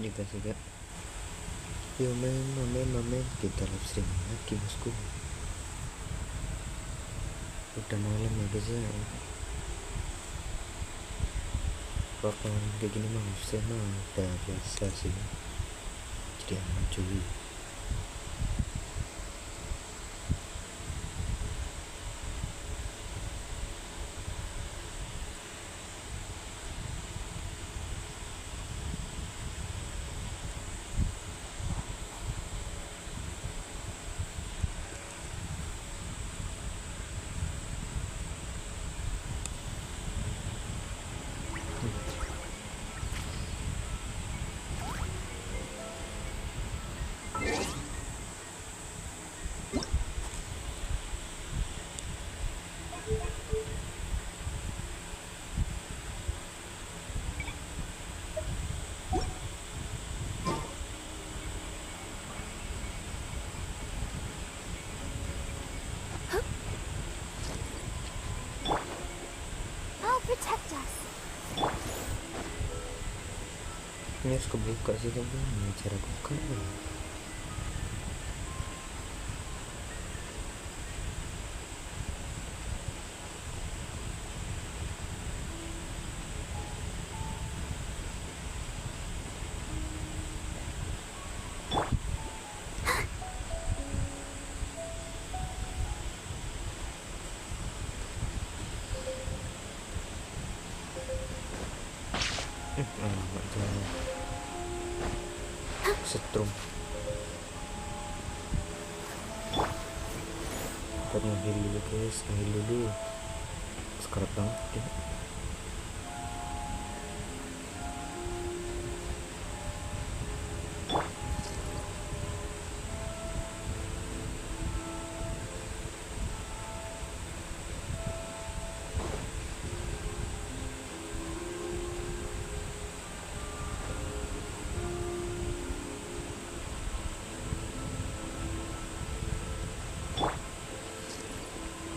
kita juga. Yo mamen kita live stream lagi bosku. Udah malam ya guys ya. Kapan kayak gini mah saya mah udah biasa sih, jadi aman cuy. Protect us. Ini harus kebuka sih teman, cara buka ya. Setrum kita ngambil dulu guys, ngambil dulu sekarat banget ya.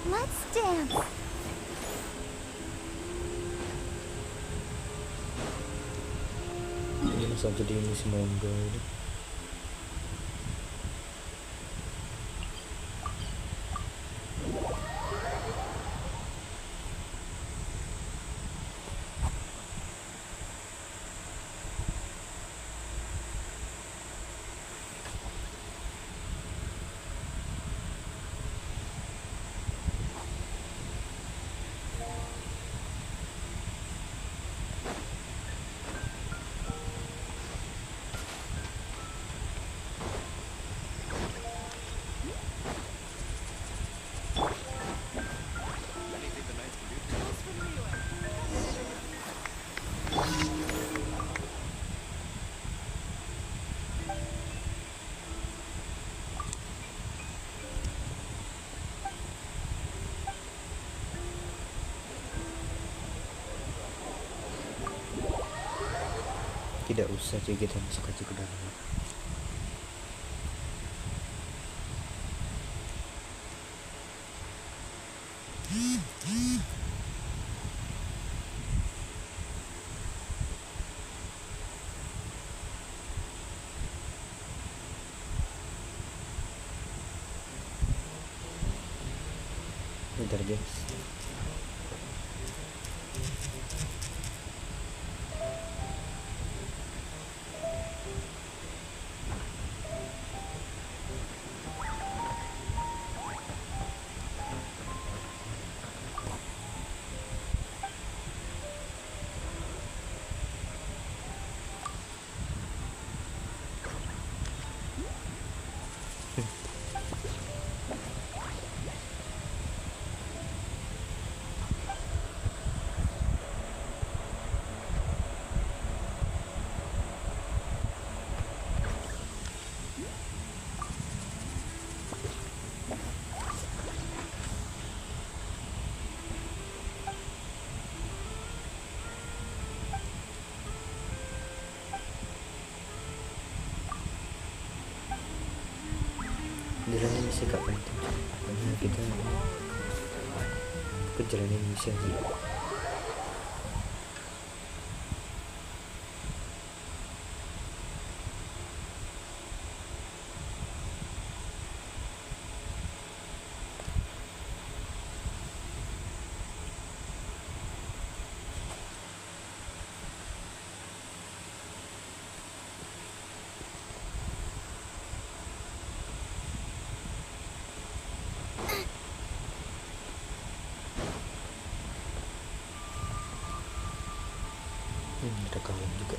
Let's dance. Ini saja di musim mangga ini. Tidak usah sih kita masuk aja ke dalam. Bentar guys. Jalannya misi gak penting karena kita ke jalannya misi aja. Ada kalung juga.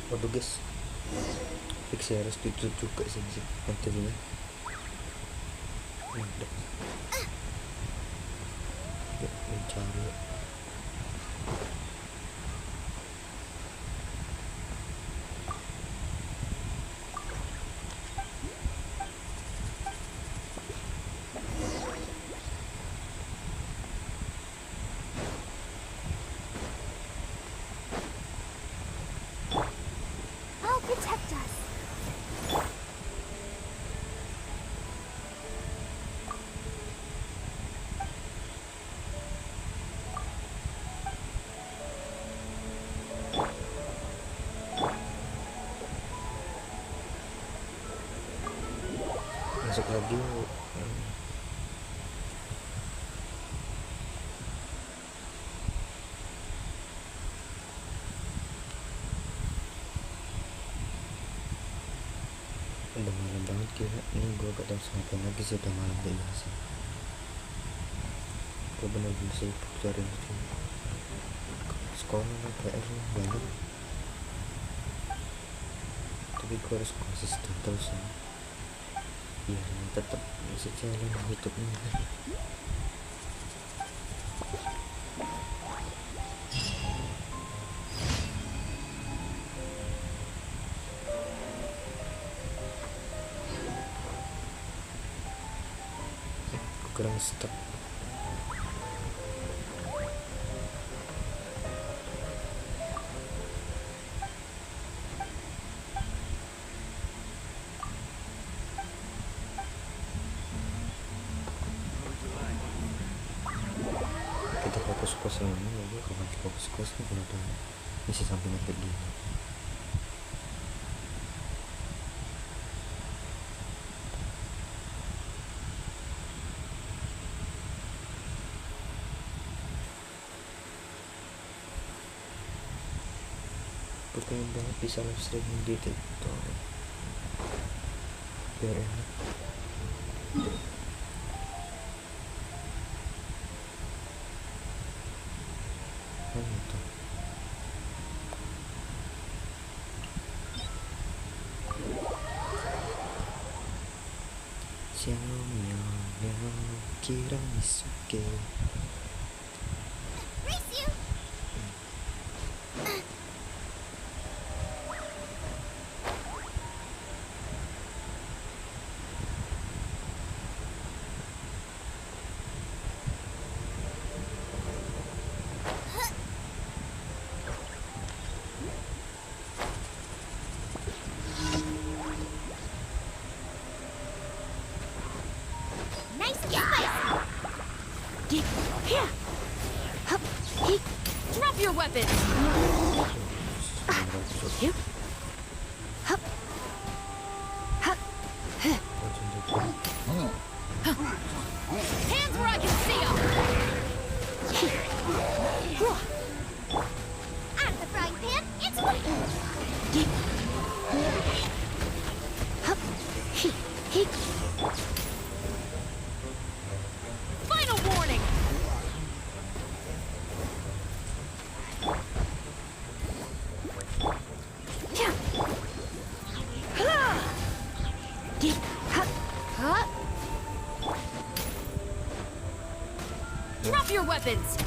Waduh guys, fix harus ditutup juga sih materinya. Udah. Yuk mencari. I'll protect us. Masuk lagi yuk. Udah malam banget kira. Ini gue gak tau ngapain lagi sih, udah malam kayak gini sih. Gue bener-bener sibuk cari sekolah PR banyak, tapi gue harus konsisten terus ya, biar tetap bisa jalan hidupnya. Kurang stuck. Kita fokus ini ya, gue kalau fokus nih kalau ada misi sampingan kayak gini. Gue pengen banget bisa live streaming di TikTok biar enak. Gitu. Xiao kira misuke. Race you! Nice space! Here! Hup! Drop your weapons! Here! Hup! Hup! Hands where I can see them! Out of the frying pan, it's my... Hup! Final warning! Drop your weapons!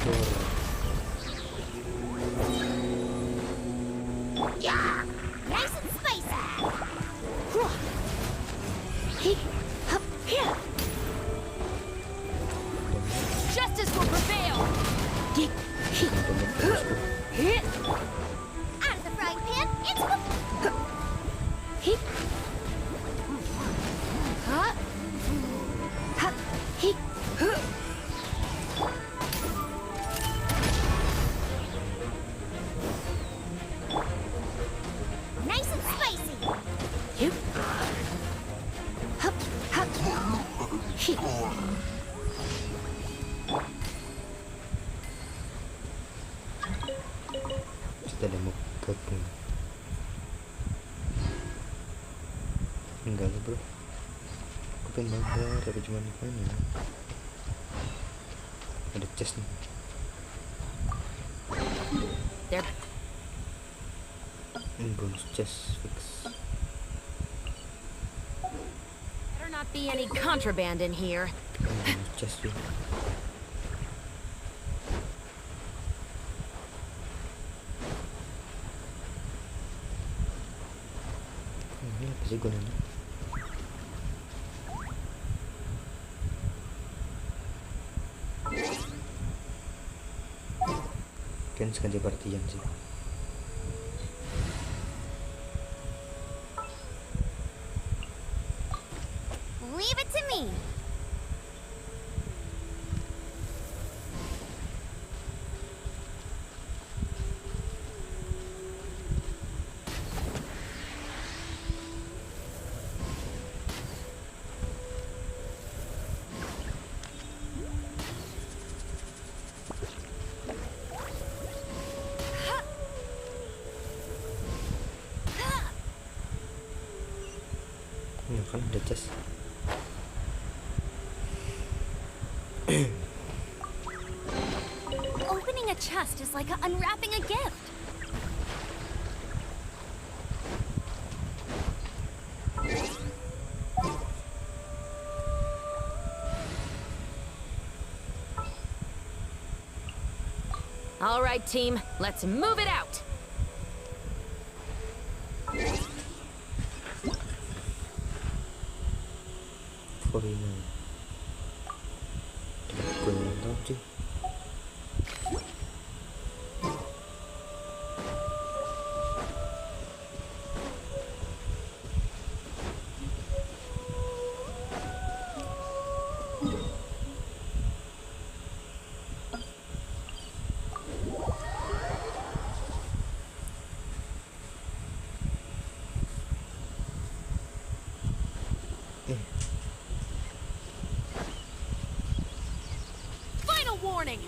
Yeah! Nice and spicy! Enggak lah bro, aku pengen mabar tapi cuman gimana, ada chest nih. There. Bonus chest fix. Better not be any contraband in here. Bonus chest tuh. Ini apa sih gunanya? Kan sengaja partian sih. Leave it to me. Ya kan ada chest. Opening a chest is like unwrapping a gift. All right, team, let's move it out. Foreigner. Gue nggak tahu sih. Final warning.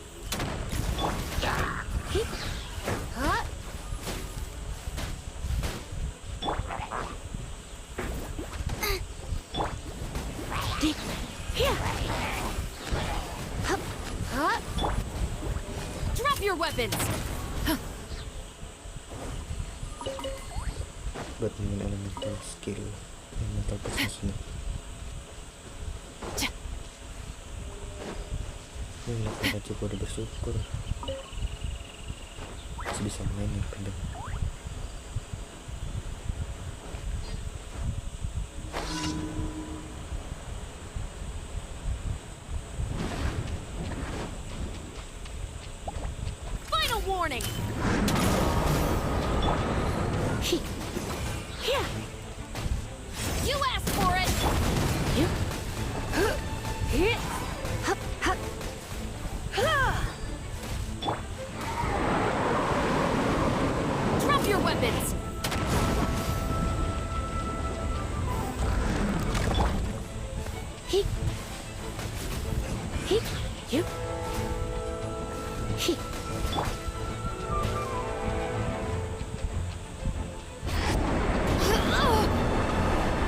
Drop your weapons. Buat main elemental skill, elemental positioning. Ini ngeliat aja gue udah bersyukur masih bisa main yang pedang. Final warning. You asked for it. Drop your weapons.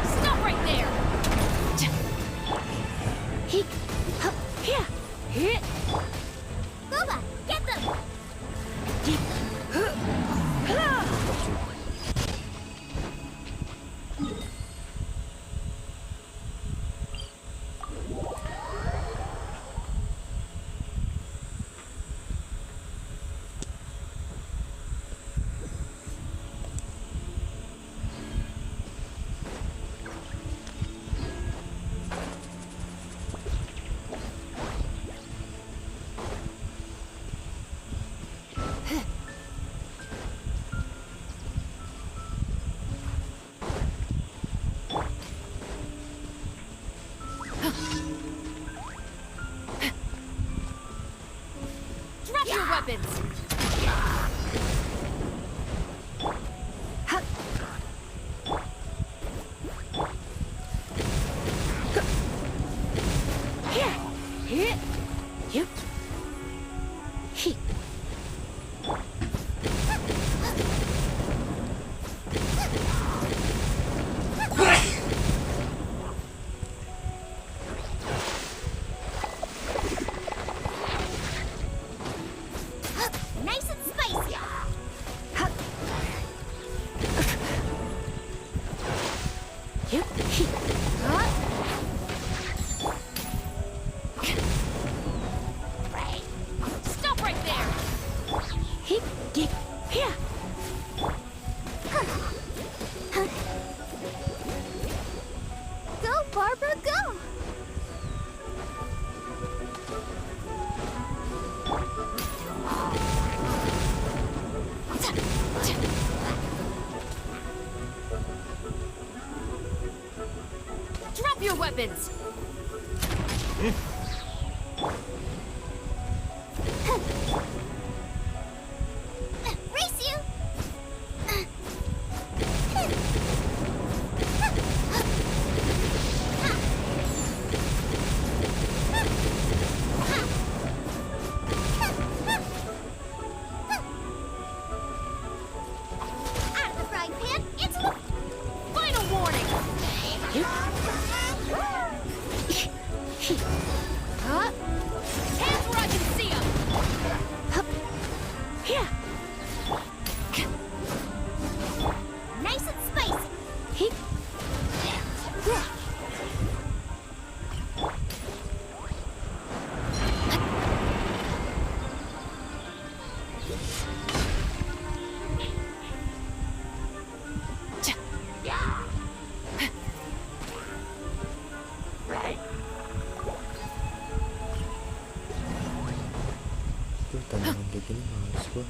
Stop right there. Booba, get them. Drop your weapons. your weapons. Race you! Out of the frying pan, into the... Final warning. Huh? Hands where I can see them. Yeah. Nice and spicy. Tuh tanaman kayak gini males gua.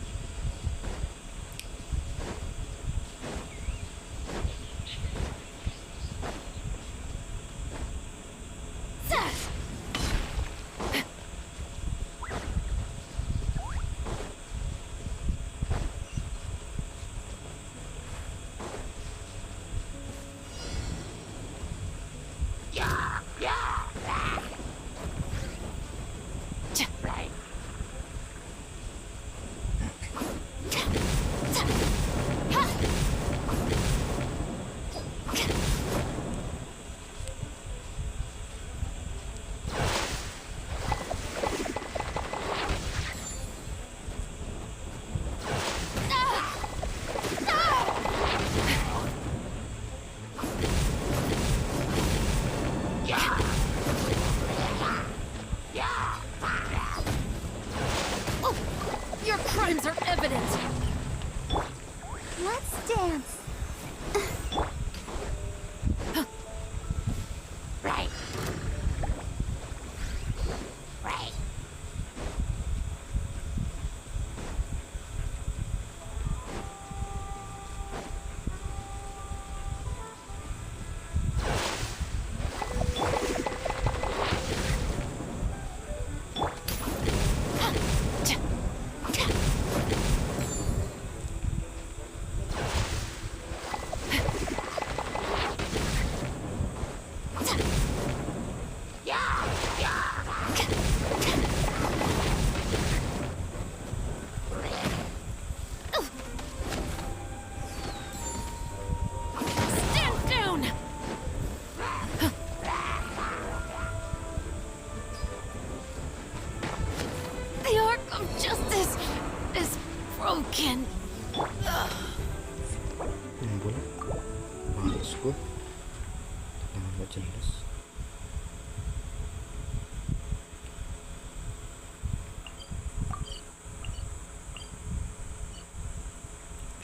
Your crimes are evident. Let's dance. Right. Right. Stand down. The arc of justice is broken. Bola males gua. Tanaman gak jelas.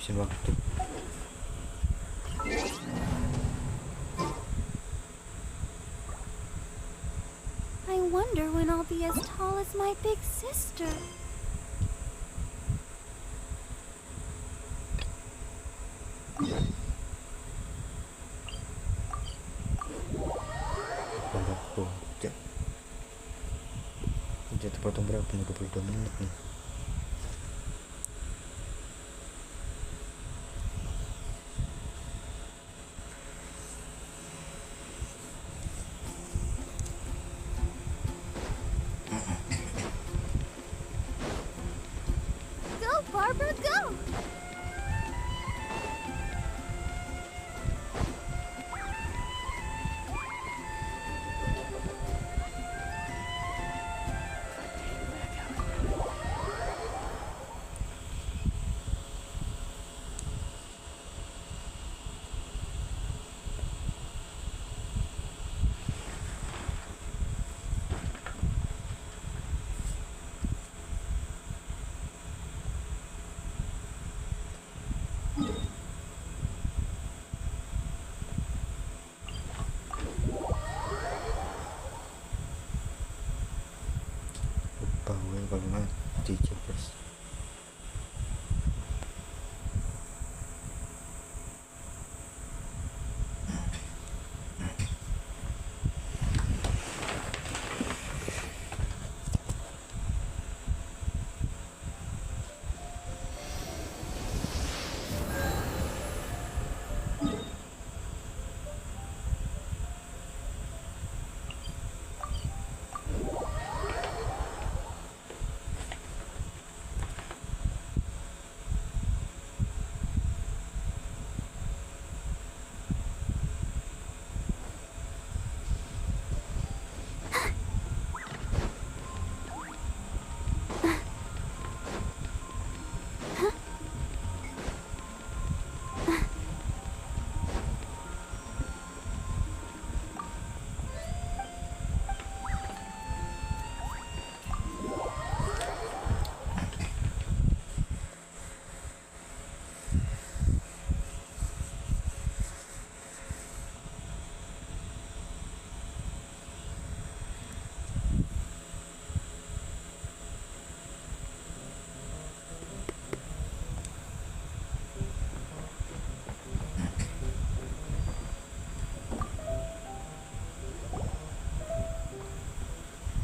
Habisin waktu. I wonder when I'll be as tall as my big sister. Tambah bocah. Jatuh potong berapa? 22 menit nih. Go, Barbara, go!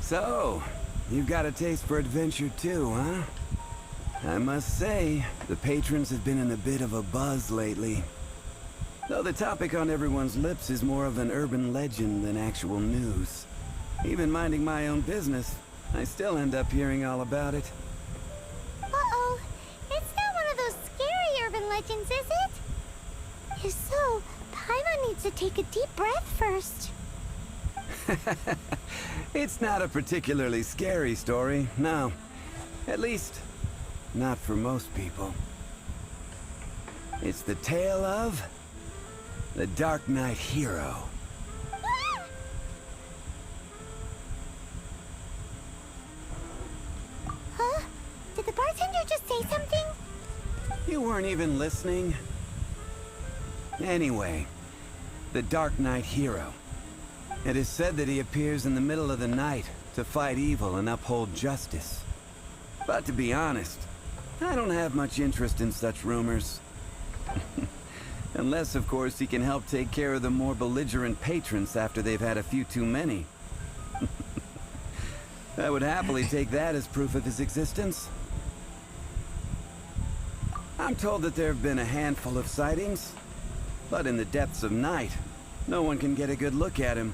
So, you've got a taste for adventure too, huh? I must say, the patrons have been in a bit of a buzz lately. Though the topic on everyone's lips is more of an urban legend than actual news. Even minding my own business, I still end up hearing all about it. Uh-oh. It's not one of those scary urban legends, is it? If so, Paimon needs to take a deep breath first. It's not a particularly scary story, no. At least, not for most people. It's the tale of the Dark Knight Hero. Huh? Did the bartender just say something? You weren't even listening? Anyway, the Dark Knight Hero. It is said that he appears in the middle of the night to fight evil and uphold justice. But to be honest, I don't have much interest in such rumors. Unless, of course, he can help take care of the more belligerent patrons after they've had a few too many. I would happily take that as proof of his existence. I'm told that there have been a handful of sightings, but in the depths of night, no one can get a good look at him.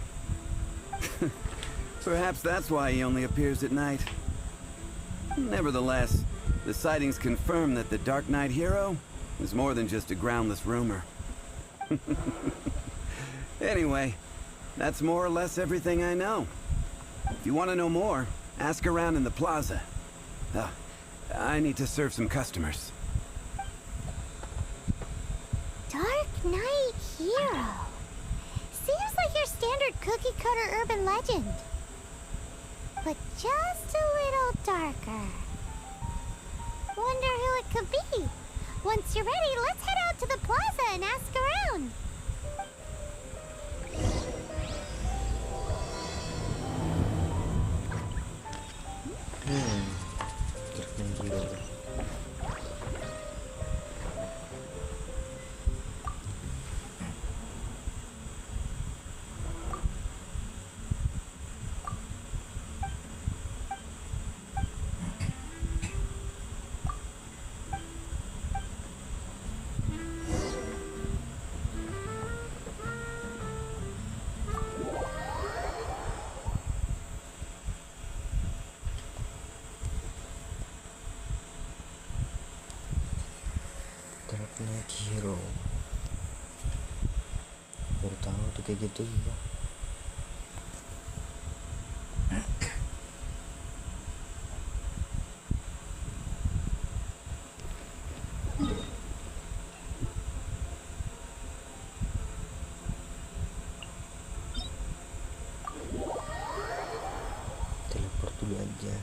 Perhaps that's why he only appears at night. Nevertheless, the sightings confirm that the Dark Knight Hero is more than just a groundless rumor. Anyway, that's more or less everything I know. If you want to know more, ask around in the plaza. I need to serve some customers. Dark Knight Hero. Seems like your standard cookie-cutter urban legend. But just a little darker. Wonder who it could be. Once you're ready, let's head out to the plaza and ask around. Dark Knight Hero. Baru tahu tuh kayak gitu ya. Teleport dulu aja.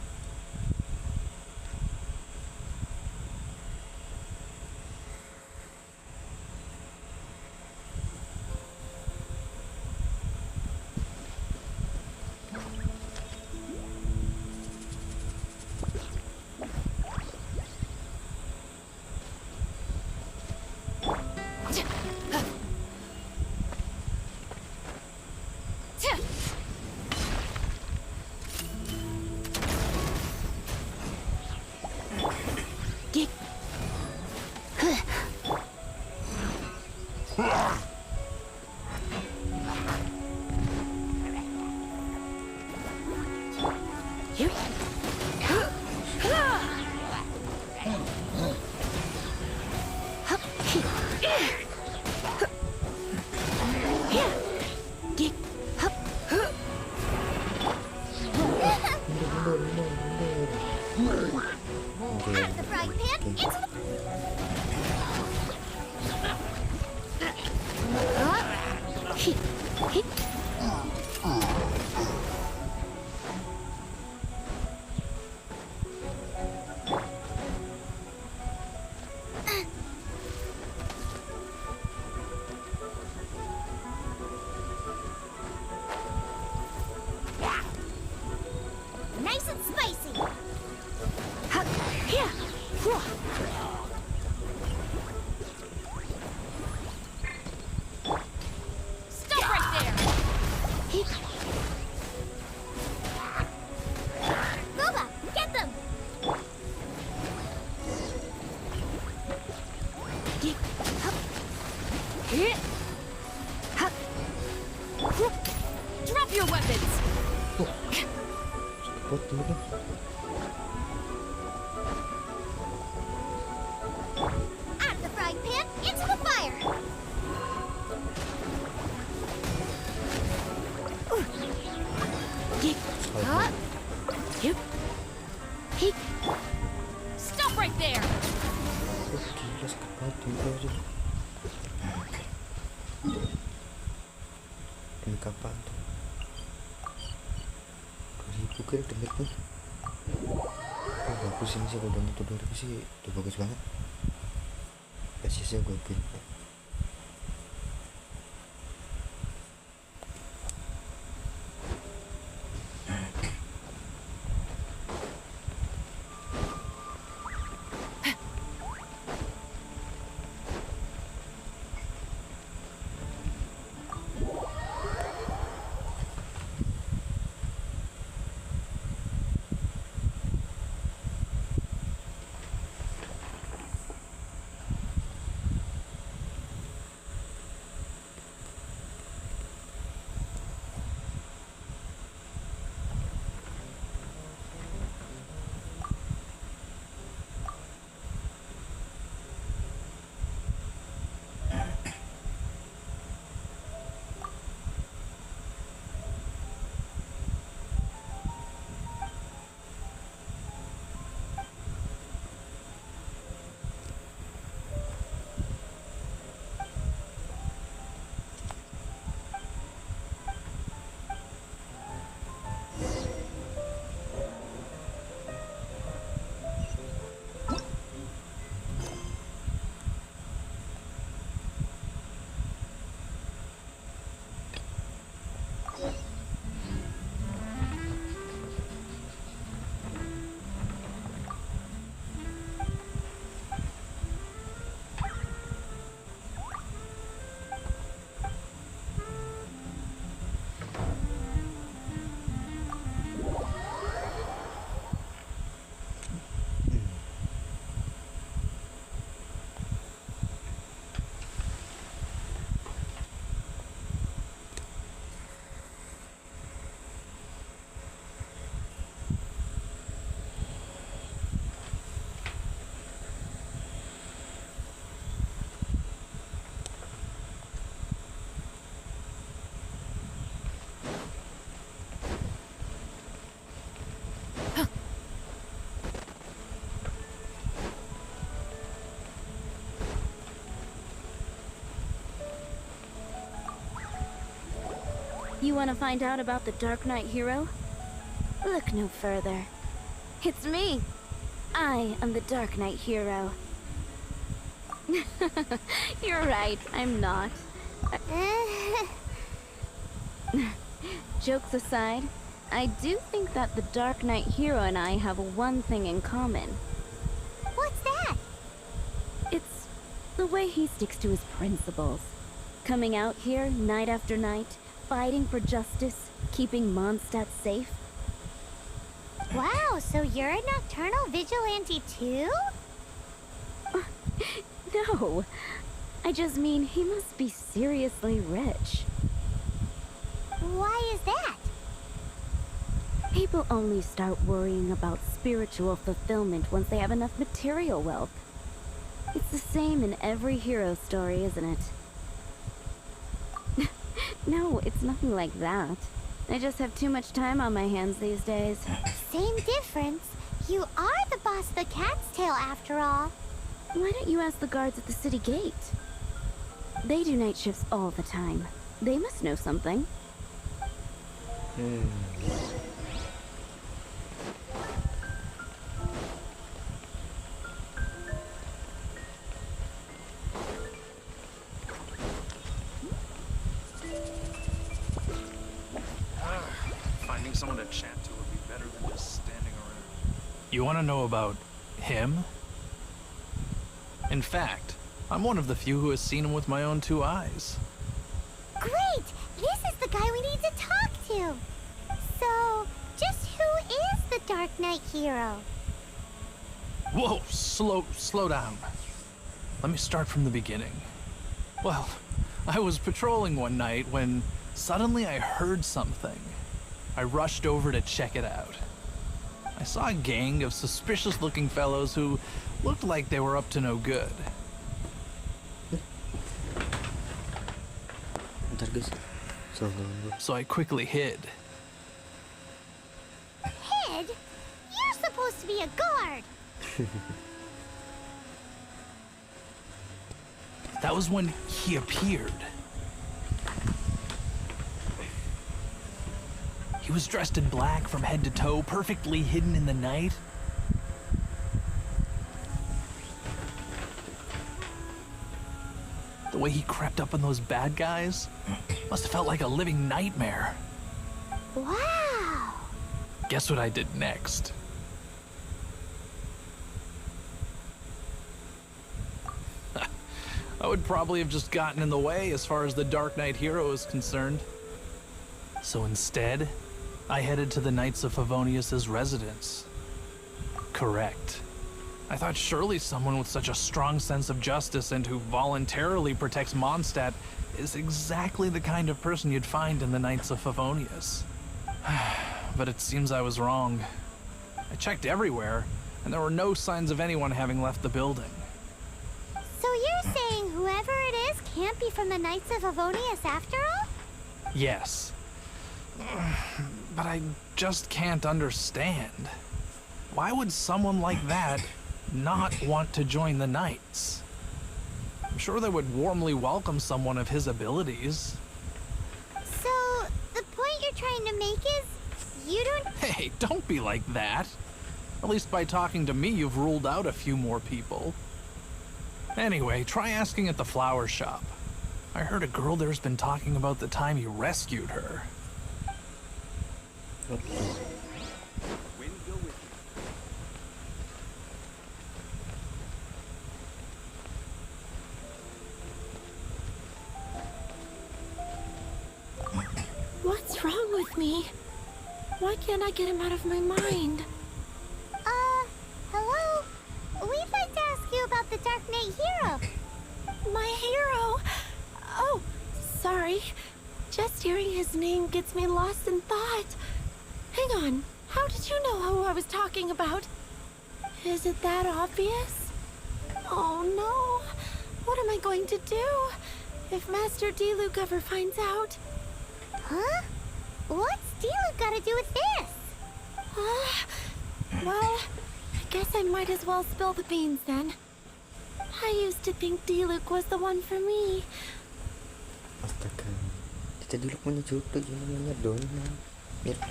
Out of the frying pan, into the... Nice and spicy. Stop right there! Drop your weapons! Cepet dulu kan. Out of the frying pan, into the fire! Huh? Yep. Hey. Stop right there! Gila sakit banget juga aja. Demi kapan tuh? 2000 kan demit tuh. Oh bagus ini sih kalau udah nyentuh 2000 sih udah bagus banget. Basisnya gue build. You want to find out about the Dark Knight hero? Look no further. It's me. I am the Dark Knight hero. You're right, I'm not. Jokes aside, I do think that the Dark Knight hero and I have one thing in common. What's that? It's the way he sticks to his principles. Coming out here night after night, fighting for justice, keeping Mondstadt safe. Wow, so you're a nocturnal vigilante too? No, I just mean he must be seriously rich. Why is that? People only start worrying about spiritual fulfillment once they have enough material wealth. It's the same in every hero story, isn't it? No, it's nothing like that. I just have too much time on my hands these days. Same difference. You are the boss of the Cat's Tail after all. Why don't you ask the guards at the city gate? They do night shifts all the time. They must know something. Finding someone to chat to would be better than just standing around. You want to know about him? In fact, I'm one of the few who has seen him with my own two eyes. Great! This is the guy we need to talk to! So, just who is the Dark Knight hero? Whoa, slow down. Let me start from the beginning. Well, I was patrolling one night when Suddenly, I heard something. I rushed over to check it out. I saw a gang of suspicious-looking fellows who looked like they were up to no good. Ntar guys, So I quickly hid. Hid? You're supposed to be a guard. That was when he appeared. He was dressed in black from head to toe, perfectly hidden in the night. The way he crept up on those bad guys must have felt like a living nightmare. Wow. Guess what I did next? I would probably have just gotten in the way as far as the Dark Knight hero is concerned. So instead, I headed to the Knights of Favonius's residence. Correct. I thought surely someone with such a strong sense of justice and who voluntarily protects Mondstadt is exactly the kind of person you'd find in the Knights of Favonius. But it seems I was wrong. I checked everywhere, and there were no signs of anyone having left the building. So you're saying whoever it is can't be from the Knights of Favonius after all? Yes. But I just can't understand. Why would someone like that not want to join the Knights? I'm sure they would warmly welcome someone of his abilities. So, the point you're trying to make is, you don't... Hey, don't be like that. At least by talking to me, you've ruled out a few more people. Anyway, try asking at the flower shop. I heard a girl there's been talking about the time you rescued her. What's wrong with me? Why can't I get him out of my mind? Hello? We'd like to ask you about the Dark Knight hero. My hero? Oh, sorry. Just hearing his name gets me lost in thought. Hang on. How did you know who I was talking about? Is it that obvious? Oh no. What am I going to do if Master Diluc ever finds out? Huh? What's Diluc got to do with this? Well, I guess I might as well spill the beans then. I used to think Diluc was the one for me. Astaga, Tita Diluc punya jodoh, yun namanya doon.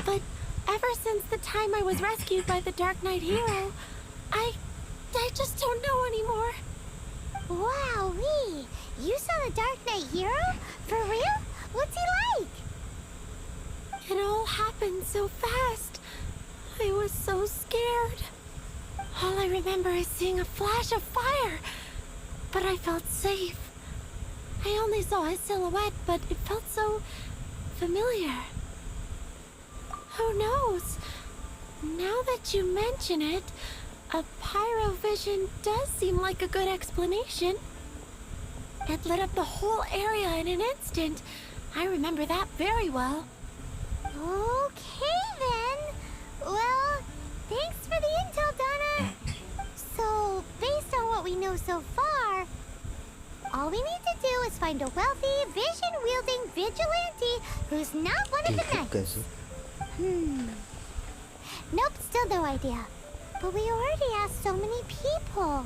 But ever since the time I was rescued by the Dark Knight hero, I just don't know anymore. Wowee! You saw the Dark Knight hero? For real? What's he like? It all happened so fast. I was so scared. All I remember is seeing a flash of fire, but I felt safe. I only saw his silhouette, but it felt so familiar. Who knows? Now that you mention it, a pyrovision does seem like a good explanation. It lit up the whole area in an instant. I remember that very well. Okay then. Well, thanks for the intel, Donna. So, based on what we know so far, all we need to do is find a wealthy, vision-wielding vigilante who's not one of the knights. Nope, still no idea. But we already asked so many people.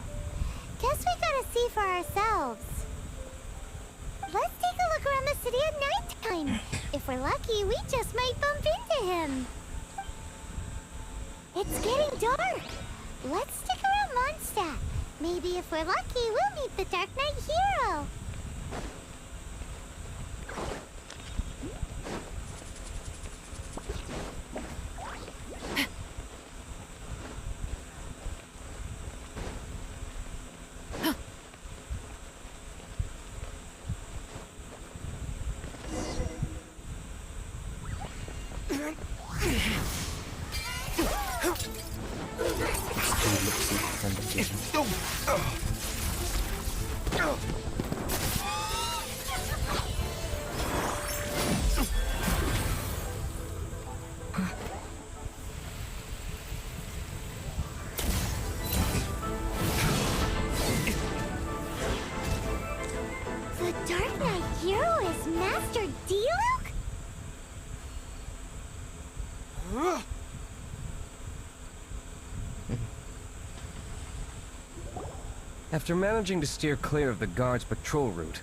Guess we gotta see for ourselves. Let's take a look around the city at nighttime. If we're lucky, we just might bump into him. It's getting dark. Let's stick around Mondstadt. Maybe if we're lucky, we'll meet the Dark Knight hero. Master Diluc? After managing to steer clear of the guard's patrol route,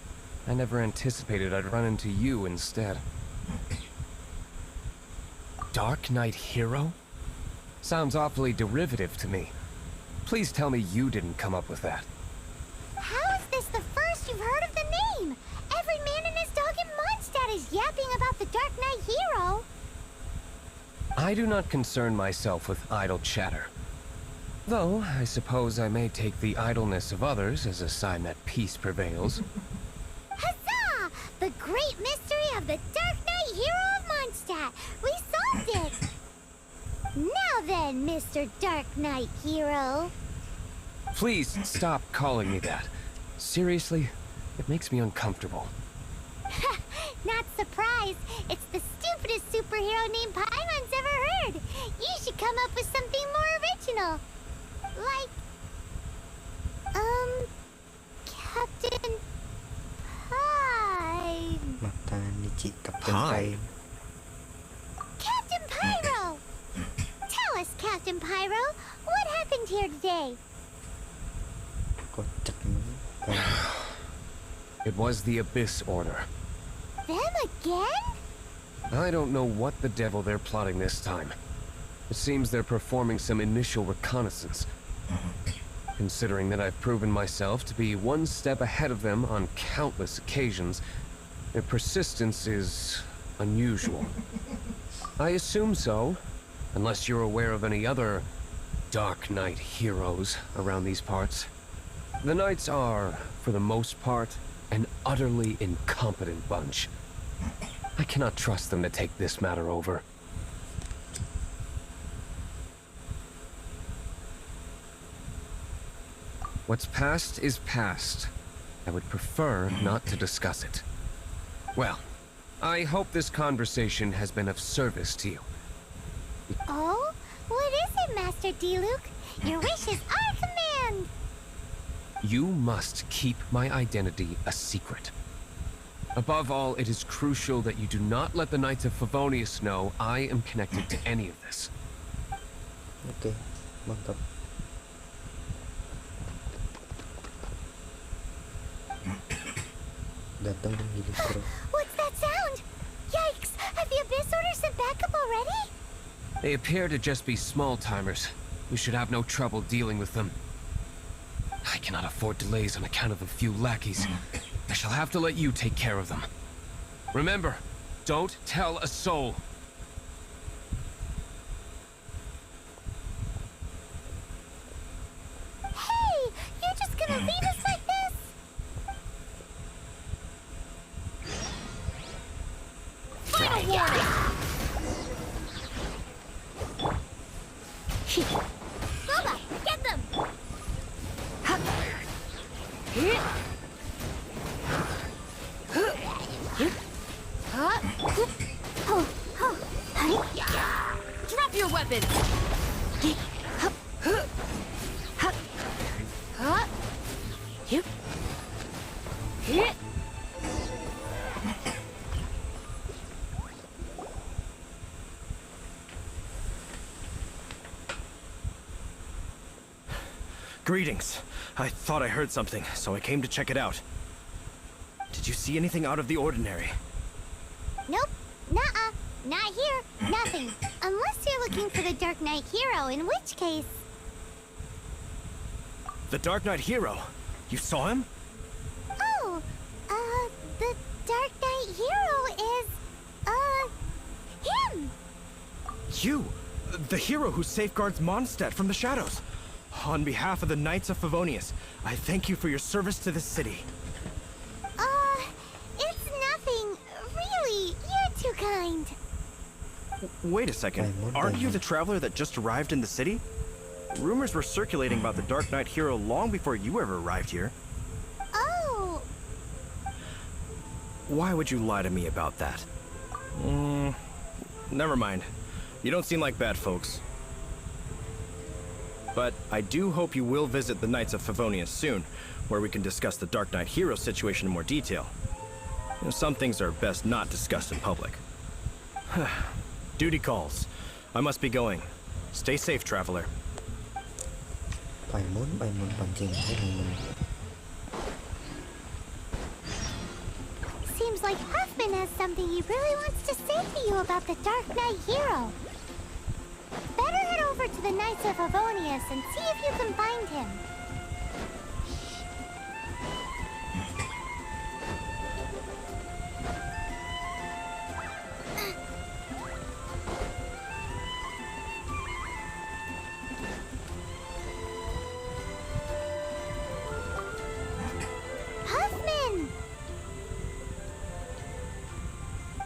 I never anticipated I'd run into you instead. Dark Knight Hero? Sounds awfully derivative to me. Please tell me you didn't come up with that. How is this the first you've heard of the name? Every man and his dog in Mondstadt is yapping about the Dark Knight Hero. I do not concern myself with idle chatter. Though, I suppose I may take the idleness of others as a sign that peace prevails. Huzzah! The great mystery of the Dark Knight Hero of Mondstadt! We solved it! Now then, Mr. Dark Knight Hero. Please stop calling me that. Seriously, it makes me uncomfortable. Not surprised. It's the stupidest superhero name Paimon's ever heard. You should come up with something more original. Like, Captain Pie. Matanichi Captain Pie. Pie. Captain Pyro! Tell us, Captain Pyro, what happened here today? Kocak naman. It was the Abyss Order. Them again? I don't know what the devil they're plotting this time. It seems they're performing some initial reconnaissance. Considering that I've proven myself to be one step ahead of them on countless occasions, their persistence is unusual. I assume so, unless you're aware of any other Dark Knight heroes around these parts. The Knights are, for the most part, an utterly incompetent bunch. I cannot trust them to take this matter over. What's past is past. I would prefer not to discuss it. Well, I hope this conversation has been of service to you. Oh? What is it, Master Diluc? Your wish is our command! You must keep my identity a secret. Above all, it is crucial that you do not let the Knights of Favonius know I am connected to any of this. Oke, mantap. Datang pemilik bro. What's that sound? Yikes! Have the Abyss Order sent backup already? They appear to just be small-timers. We should have no trouble dealing with them. I cannot afford delays on account of a few lackeys. I shall have to let you take care of them. Remember, don't tell a soul. Hey! You're just gonna leave us like this? Final warning! Boba, get them! Drop your weapons! Greetings. I thought I heard something, so I came to check it out. Did you see anything out of the ordinary? Nope. Nuh-uh. Not here. Nothing. Unless you're looking for the Dark Knight Hero, in which case... The Dark Knight Hero? You saw him? Oh, the Dark Knight Hero is, him! You! The hero who safeguards Mondstadt from the shadows. On behalf of the Knights of Favonius, I thank you for your service to this city. It's nothing. Really, you're too kind. Wait a second. Aren't you the traveler that just arrived in the city? Rumors were circulating about the Dark Knight Hero long before you ever arrived here. Oh, Why would you lie to me about that? Never mind. You don't seem like bad folks. But I do hope you will visit the Knights of Favonius soon, where we can discuss the Dark Knight Hero situation in more detail. Some things are best not discussed in public. Duty calls. I must be going. Stay safe, traveler. Paimon pancing Paimon. Seems like Huffman has something he really wants to say to you about the Dark Knight hero. Better head over to the Knights of Avonius and see if you can find him. Huffman!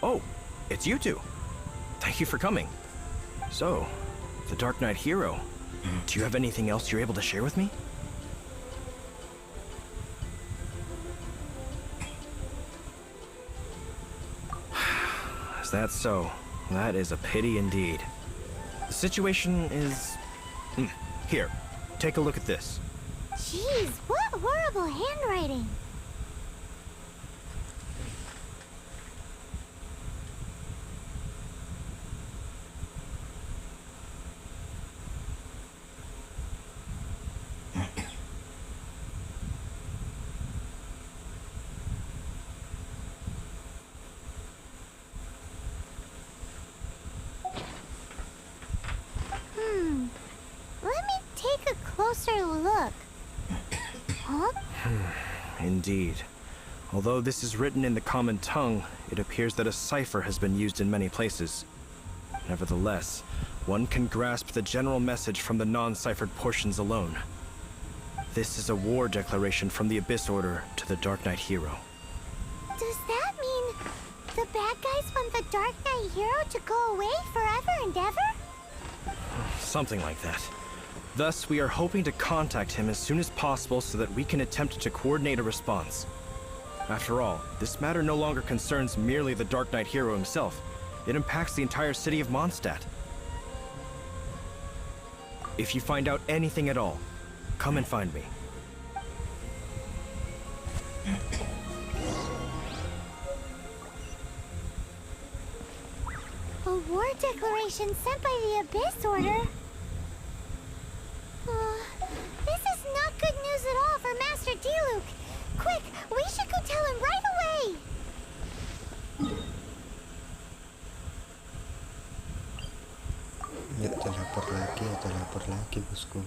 Oh, it's you two. Thank you for coming. So, the Dark Knight hero. Do you have anything else you're able to share with me? Is that so? That is a pity indeed. The situation is... Here, take a look at this. Jeez, what horrible handwriting. Let me take a closer look. Huh? Indeed. Although this is written in the common tongue, it appears that a cipher has been used in many places. Nevertheless, one can grasp the general message from the non-ciphered portions alone. This is a war declaration from the Abyss Order to the Dark Knight hero. Does that mean the bad guys want the Dark Knight hero to go away forever and ever? Something like that. Thus, we are hoping to contact him as soon as possible so that we can attempt to coordinate a response. After all, this matter no longer concerns merely the Dark Knight hero himself. It impacts the entire city of Mondstadt. If you find out anything at all, come and find me. A war declaration sent by the Abyss Order? This is not good news at all for Master Diluc. Quick, we should go tell him right away! Ya, ada lapor lagi bosku.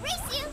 Race you!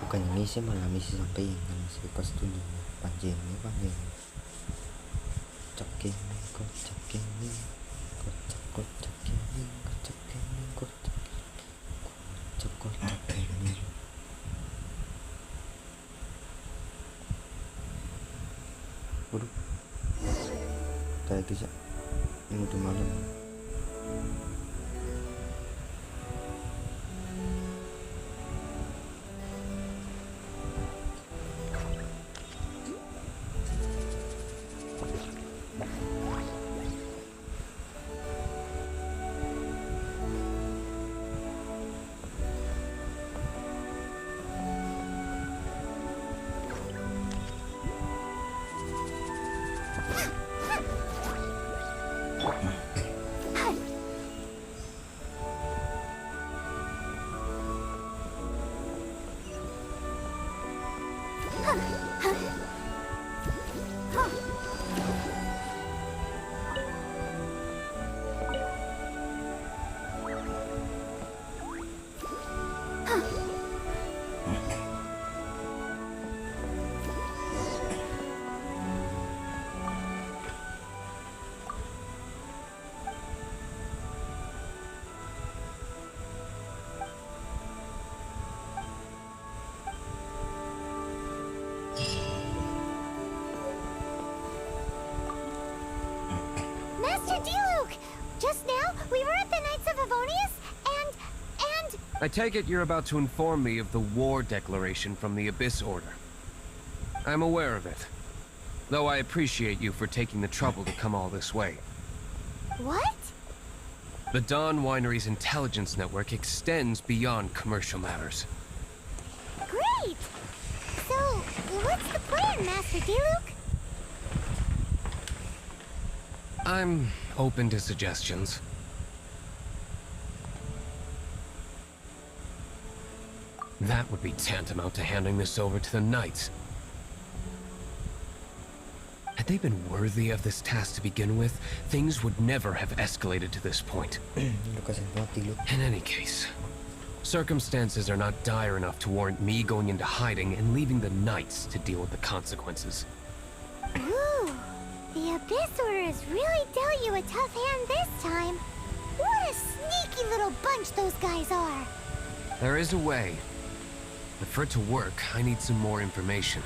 Bukan misi, malah misi sampingan sih pas dulu panjang kocak ini kocak ini waduh tadi sih ini udah malam. Master Diluc! Just now, we were at the Knights of Avonius, and... I take it you're about to inform me of the war declaration from the Abyss Order. I'm aware of it, though I appreciate you for taking the trouble to come all this way. What? The Dawn Winery's intelligence network extends beyond commercial matters. Great! So, what's the plan, Master Diluc? I'm open to suggestions. That would be tantamount to handing this over to the Knights. Had they been worthy of this task to begin with, things would never have escalated to this point. Lu kasihan banget Diluc. In any case, circumstances are not dire enough to warrant me going into hiding and leaving the Knights to deal with the consequences. Ooh, the Abyss Order has really dealt you a tough hand this time. What a sneaky little bunch those guys are. There is a way. But for it to work, I need some more information.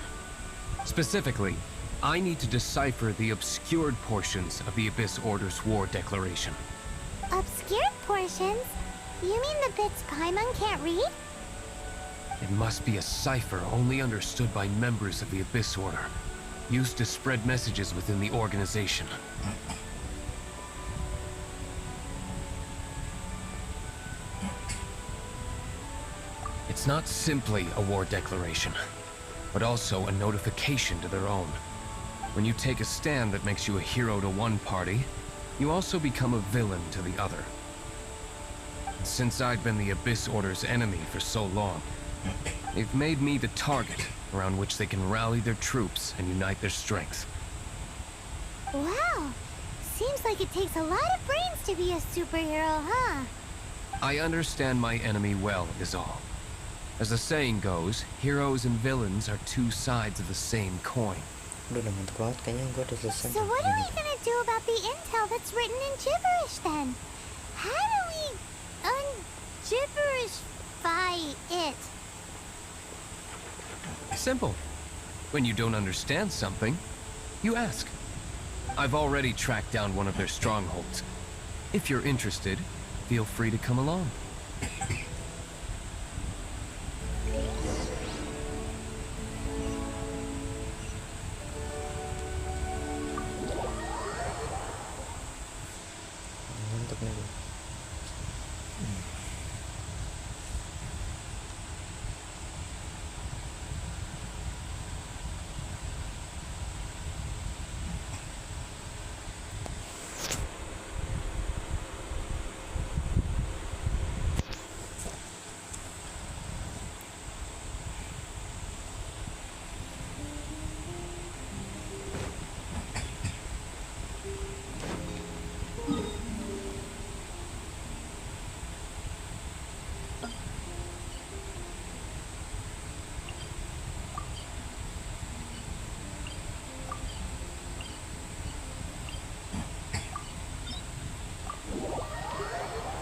Specifically, I need to decipher the obscured portions of the Abyss Order's war declaration. Obscured portions? You mean the bits Paimon can't read? It must be a cipher only understood by members of the Abyss Order, used to spread messages within the organization. It's not simply a war declaration, but also a notification to their own. When you take a stand that makes you a hero to one party, you also become a villain to the other. Since I've been the Abyss Order's enemy for so long, they've made me the target around which they can rally their troops and unite their strength. Wow, seems like it takes a lot of brains to be a superhero, huh? I understand my enemy well, is all. As the saying goes, heroes and villains are two sides of the same coin. Udah mantap banget, kayaknya gue udah selesai. So what are we gonna do about the intel that's written in gibberish then? How do we un-gibberishify it? Simple. When you don't understand something, you ask. I've already tracked down one of their strongholds. If you're interested, feel free to come along. Mantap nih gue.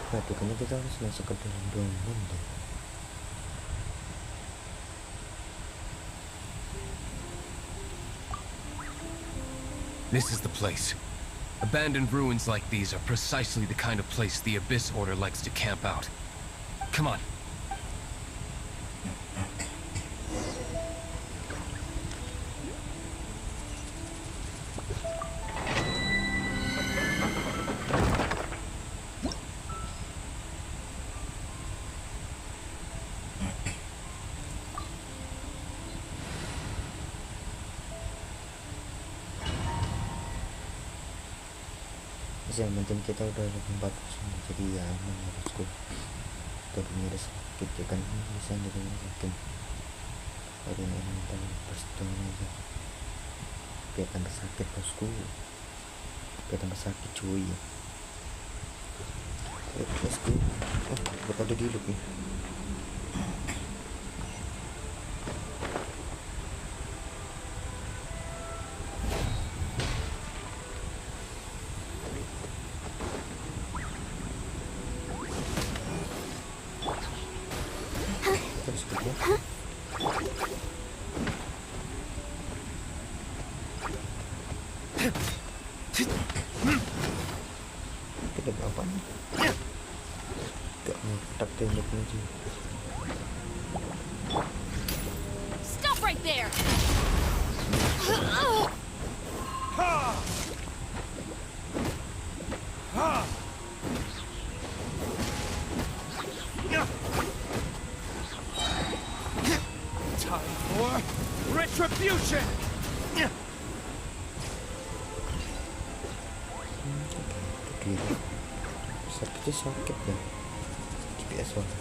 Waduh, kayaknya kita harus masuk ke dalam domen deh. This is the place. Abandoned ruins like these are precisely the kind of place the Abyss Order likes to camp out. Come on. Yang penting kita udah ada tempat semua, jadi ya aman harusku. Tadinya ada sakit ya kan, bisa jadi sakit. Ada yang mental bersetengah aja. Biar tambah sakit bosku. Biar tambah sakit cuy. Let's go. Oh, bakal ada Diluc nih. apa nih? Gak nyetak tembaknya sih. Stop right there! Time for retribution! Gila. Sakitnya sakit ya. GPS banget.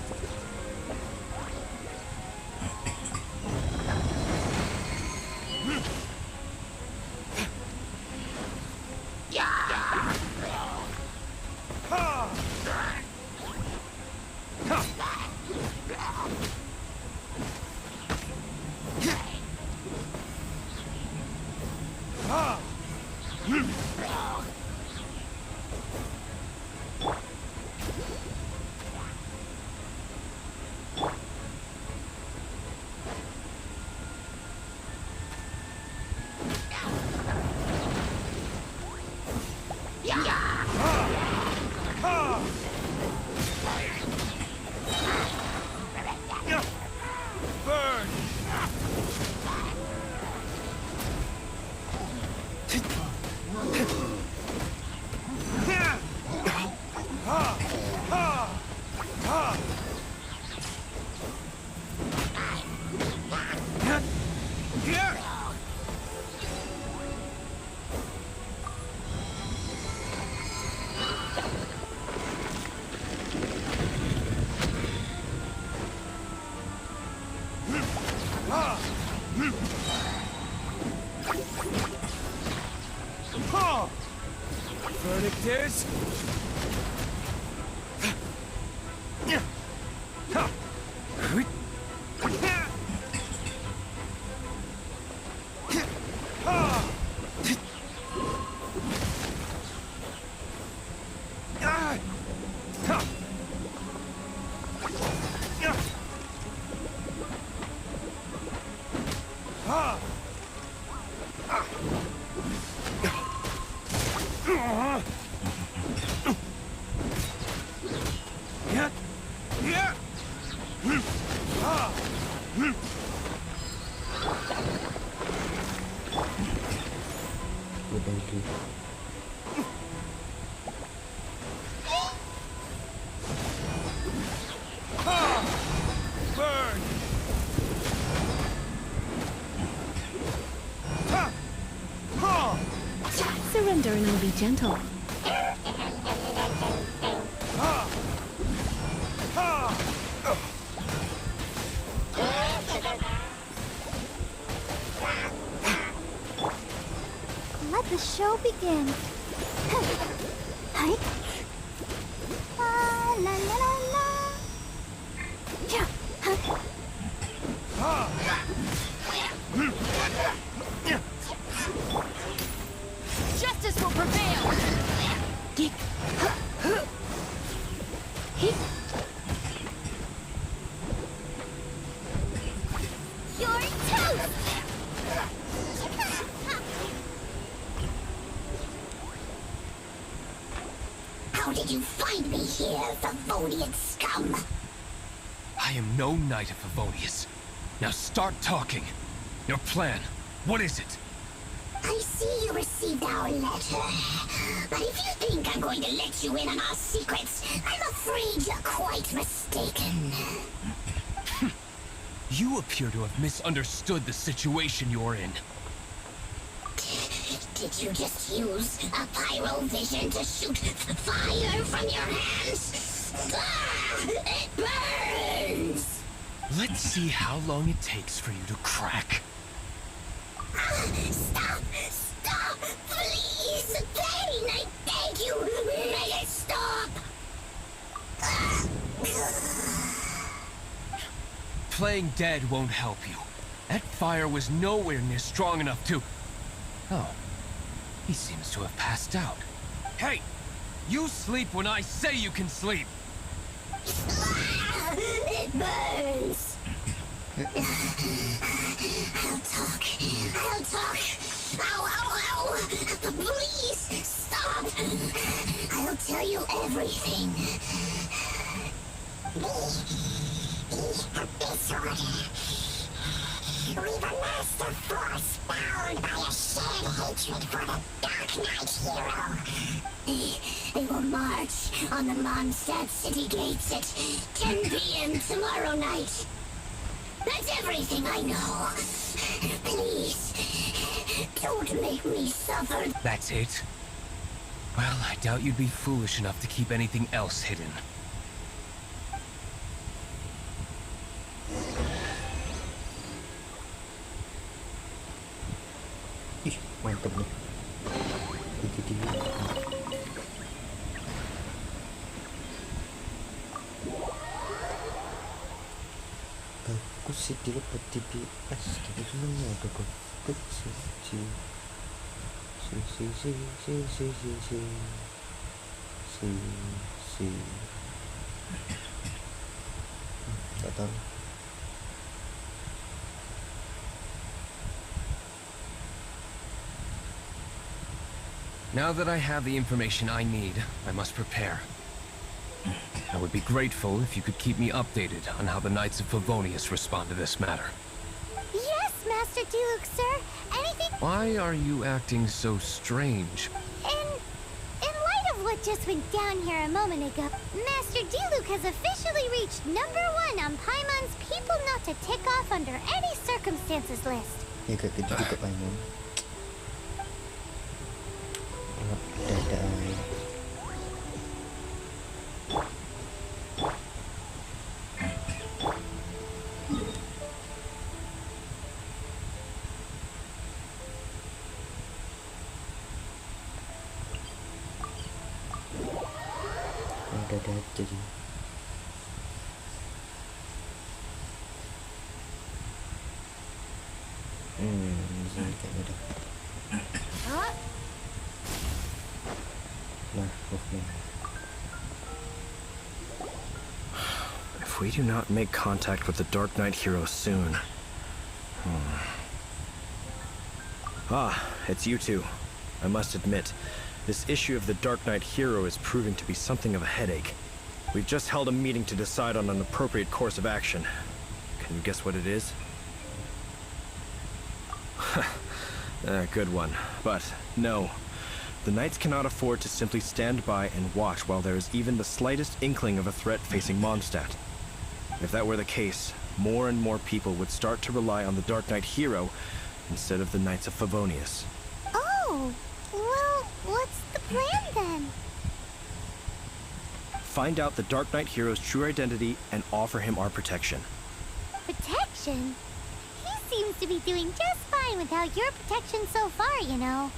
Burn! Verdict is... Udah itu. Burn! Surrender and I'll be gentle. Let the show begin. Hi. La la la la. Yeah. Justice will prevail! You're toast! How did you find me here, Favonian scum? I am no knight of Favonius. Now start talking. Your plan, what is it? I see you received our letter. But if you think I'm going to let you in on our secrets, I'm afraid you're quite mistaken. You appear to have misunderstood the situation you're in. Did you just use a pyro vision to shoot fire from your hands? Ah, it burns! Let's see how long it takes for you to crack. Stop! Stop! Please! Pain! I beg you! Make it stop! Playing dead won't help you. That fire was nowhere near strong enough to... Oh. He seems to have passed out. Hey! You sleep when I say you can sleep! It burns! I'll talk. Ow, ow, ow! Please, stop! I'll tell you everything. The Abyss Order. We've amassed a force bound by a shared hatred for the Dark Knight hero. They will march on the Mondstadt city gates at 10 p.m. tomorrow night. That's everything I know. Please, don't make me suffer. That's it? Well, I doubt you'd be foolish enough to keep anything else hidden. Ih, mantap nih. Itu dia. Bagus sih dia buat TPS gitu semuanya udah bagus sih. Gak tahu. Now that I have the information I need, I must prepare. I would be grateful if you could keep me updated on how the Knights of Favonius respond to this matter. Yes, Master Diluc, sir. Anything Why are you acting so strange? in light of what just went down here a moment ago, Master Diluc has officially reached #1 on Paimon's people not to tick off under any circumstances list. Ya kayak gitu juga Paimon. Dadah. Dadah aja sih. Di sini kayaknya udah. Nah, movement. If we do not make contact with the Dark Knight hero soon... Ah, it's you two. I must admit, this issue of the Dark Knight hero is proving to be something of a headache. We've just held a meeting to decide on an appropriate course of action. Can you guess what it is? Good one. But, no. The Knights cannot afford to simply stand by and watch while there is even the slightest inkling of a threat facing Mondstadt. If that were the case, more and more people would start to rely on the Dark Knight hero instead of the Knights of Favonius. Oh, well, what's the plan then? Find out the Dark Knight hero's true identity and offer him our protection. Protection? He seems to be doing just fine without your protection so far, you know.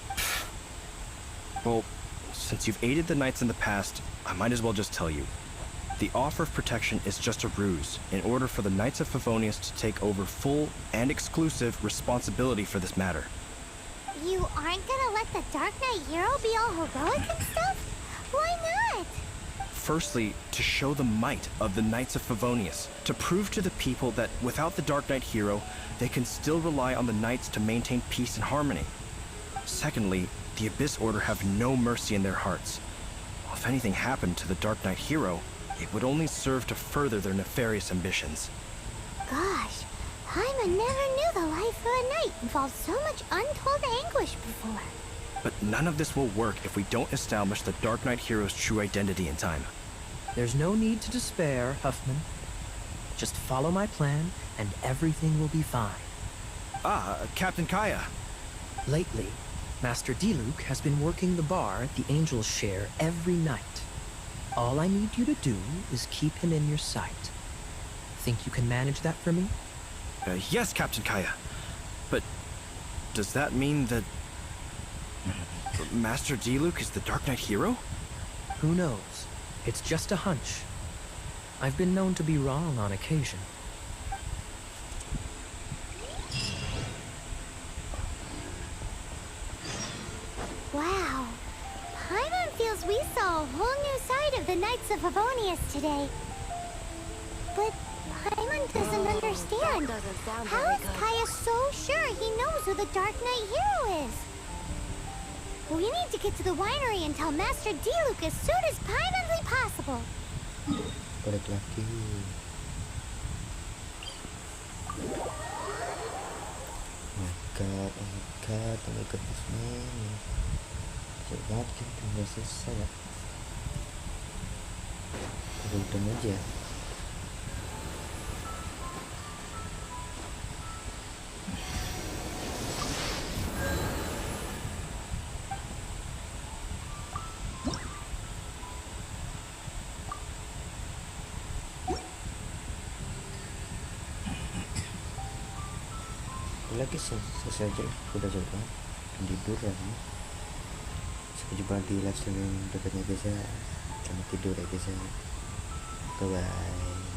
Well, since you've aided the Knights in the past, I might as well just tell you. The offer of protection is just a ruse in order for the Knights of Favonius to take over full and exclusive responsibility for this matter. You aren't gonna let the Dark Knight hero be all heroic and stuff? Why not? Firstly, to show the might of the Knights of Favonius, to prove to the people that without the Dark Knight hero, they can still rely on the Knights to maintain peace and harmony. Secondly, the Abyss Order have no mercy in their hearts. If anything happened to the Dark Knight hero, it would only serve to further their nefarious ambitions. Gosh, Paimon never knew the life of a knight involved so much untold anguish before. But none of this will work if we don't establish the Dark Knight hero's true identity in time. There's no need to despair, Huffman. Just follow my plan, and everything will be fine. Ah, Captain Kaya. Lately, Master Diluc has been working the bar at the Angel's Share every night. All I need you to do is keep him in your sight. Think you can manage that for me? Yes, Captain Kaya. But does that mean that Master Diluc is the Dark Knight hero? Who knows? It's just a hunch. I've been known to be wrong on occasion. Wow. Paimon feels we saw a whole new side of the Knights of Favonius today. But Paimon doesn't understand. Doesn't sound How very is good. Kaya so sure he knows who the Dark Knight hero is? We need to get to the winery and tell Master Diluc as soon as Paimonly possible. Balik lagi. Oh my god, this man. Selamat kan udah selesai ya. Udah aja. Lagi selesai aja lah, udah jauh banget tidur ya. Sampai jumpa di live stream yang berikutnya guys ya. Selamat tidur ya guys ya. Bye bye.